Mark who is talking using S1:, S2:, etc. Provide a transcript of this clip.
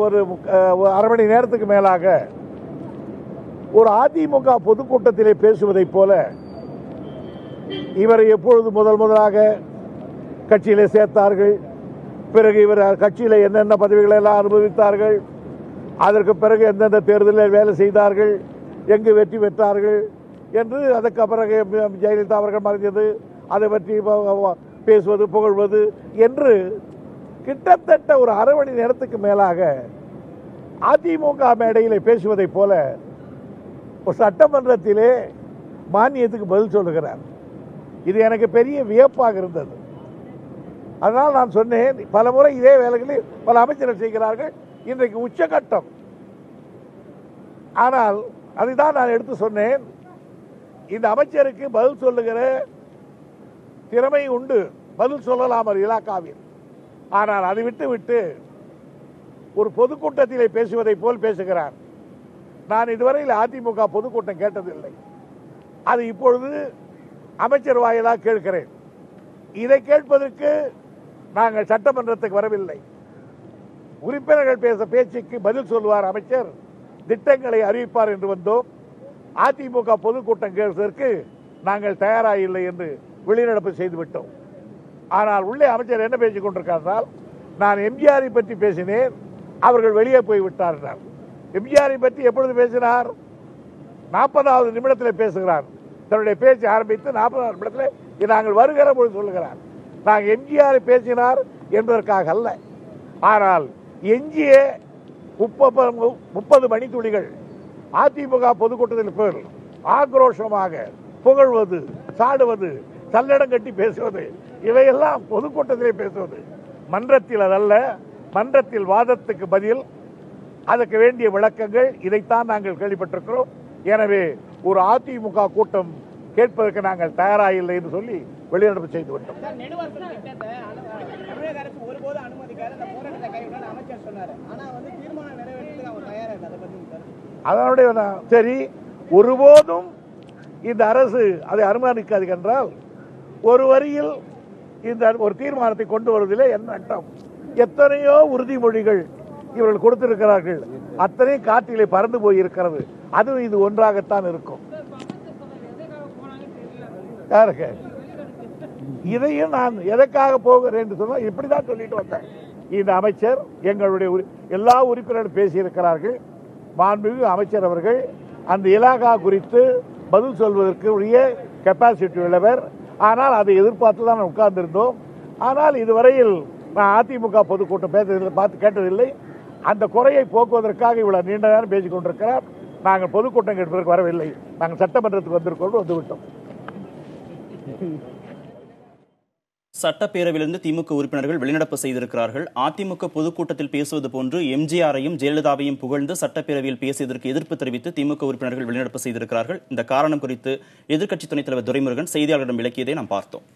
S1: ஒரு அரை மணி நேரத்துக்கு மேலாக ஒரு அதிமுக பொதுக்கூட்டத்திலே பேசுவதைப் போல இவரை எப்பொழுது முதலாக கட்சியிலே சேர்த்தார்கள், பிறகு இவர் கட்சியில் என்னென்ன பதவிகளை எல்லாம் அனுபவித்தார்கள், அதற்கு பிறகு எந்தெந்த தேர்தலில் வேலை செய்தார்கள், எங்கு வெற்றி பெற்றார்கள் என்று, அதற்கு பிறகு ஜெயலலிதா அவர்கள் மறைந்தது, அதை பற்றி பேசுவது புகழ்வது என்று கிட்டத்தட்ட ஒரு அரை மணி நேரத்துக்கு மேலாக அதிமுக மேடையில் பேசுவதைப் போல ஒரு சட்டமன்றத்திலே மானியத்துக்கு பதில் சொல்லுகிறார். இது எனக்கு பெரிய வியப்பாக இருந்தது. அதனால் நான் சொன்னேன், பல முறை இதே வேலைகளில் பல அமைச்சர்கள் செய்கிறார்கள், இன்றைக்கு உச்சகட்டம். ஆனால் அதுதான் நான் எடுத்து சொன்னேன், இந்த அமைச்சருக்கு பதில் சொல்லுகிற திறமை உண்டு, பதில் சொல்லலாம் ஒரு இலாக்காவில். ஆனால் அதை விட்டு ஒரு பொதுக்கூட்டத்திலே பேசுவதை போல் பேசுகிறார். நான் இதுவரையில் அதிமுக பொதுக்கூட்டம் கேட்டதில்லை, அது இப்பொழுது அமைச்சர் வாயிலாக கேட்கிறேன். இதை கேட்பதற்கு நாங்கள் சட்டமன்றத்துக்கு வரவில்லை. உறுப்பினர்கள் பேச்சுக்கு பதில் சொல்லுவார் அமைச்சர், திட்டங்களை அறிவிப்பார் என்று வந்தோம். அதிமுக பொதுக்கூட்டம் கேட்பதற்கு நாங்கள் தயாராக இல்லை என்று வெளிநடப்பு செய்துவிட்டோம். ஆனால் உள்ளே அமைச்சர் என்ன பேசிக் கொண்டிருக்கிறார், நான் எம்ஜிஆரை பற்றி பேசினேன், அவர்கள் வெளியே போய்விட்டார்கள். எம்ஜிஆரை பற்றி எப்பொழுது பேசினார்? 40வது நிமிடத்தில் பேசுகிறார். தன்னுடைய பேச்சு ஆரம்பித்து 40வது நிமிடத்தில் நாங்கள் வருகிற பொழுது சொல்லுகிறார், நாங்கள் எம்ஜிஆரை பேசினார் என்பதற்காக அல்ல, ஆனால் எஞ்சிய 30 மணித்துளிகள் அதிமுக பொதுக்கூட்டத்தில் பேர் ஆக்ரோஷமாக புகழ்வது, சாடுவது, சல்லடம் கட்டி பேசுவது, இவையெல்லாம் பொதுக்கூட்டத்திலே பேசுவது. மன்றத்தில் அதல்ல, மன்றத்தில் வாதத்துக்கு பதில், அதற்கு வேண்டிய விளக்கங்கள், இதைத்தான் நாங்கள் கேள்விப்பட்டிருக்கிறோம். எனவே ஒரு அதிமுக கூட்டம் கேட்பதற்கு நாங்கள் தயாராக இல்லை என்று சொல்லி வெளிநடப்பு செய்து விட்டோம். அதனுடைய சரி, ஒருபோதும் இந்த அரசு அதை அனுமதிக்காது என்றால் ஒரு வரியில் இந்த ஒரு தீர்மானத்தை கொண்டு வருவதிலே என்ன அர்த்தம்? எத்தனையோ உறுதிமொழிகள் இவர்கள் கொடுத்திருக்கிறார்கள், அத்தனை காற்றிலே பறந்து போயிருக்கிறது. அதுவும் இது ஒன்றாகத்தான் இருக்கும். யாருக்கு இதையும் நான் எதற்காக போகிறேன் என்று சொன்னால் இப்படிதான் சொல்லிட்டு வந்தேன். இந்த அமைச்சர் எங்களுடைய எல்லா உறுப்பினர்களும் பேசியிருக்கிறார்கள். மாண்புமிகு அமைச்சர் அவர்கள் அந்த இலாகா குறித்து பதில் சொல்வதற்கு உரிய கெப்பாசிட்டி உள்ளவர். ஆனால் அதை எதிர்பார்த்து தான் உட்கார்ந்திருந்தோம். ஆனால் இதுவரையில் நான் அதிமுக பொதுக்கூட்டம் பார்த்து கேட்டதில்லை. அந்த குறையை போக்குவதற்காக இவ்வளவு நீண்ட நேரம் பேசிக் கொண்டிருக்கிறார். நாங்கள் பொதுக்கூட்டம் கேட்பதற்கு வரவில்லை, நாங்கள் சட்டமன்றத்துக்கு வந்திருக்கோம், வந்துவிட்டோம்.
S2: சட்டப்பேரவையிலிருந்து திமுக உறுப்பினர்கள் வெளிநடப்பு செய்திருக்கிறார்கள். அதிமுக பொதுக்கூட்டத்தில் பேசுவது போன்று எம்ஜிஆரையும் ஜெயலலிதாவையும் புகழ்ந்து சட்டப்பேரவையில் பேசியதற்கு எதிர்ப்பு தெரிவித்து திமுக உறுப்பினர்கள் வெளிநடப்பு செய்திருக்கிறார்கள். இந்த காரணம் குறித்து எதிர்க்கட்சி துணைத் தலைவர் துரைமுருகன் செய்தியாளர்களிடம் விளக்கியதை நாம் பார்த்தோம்.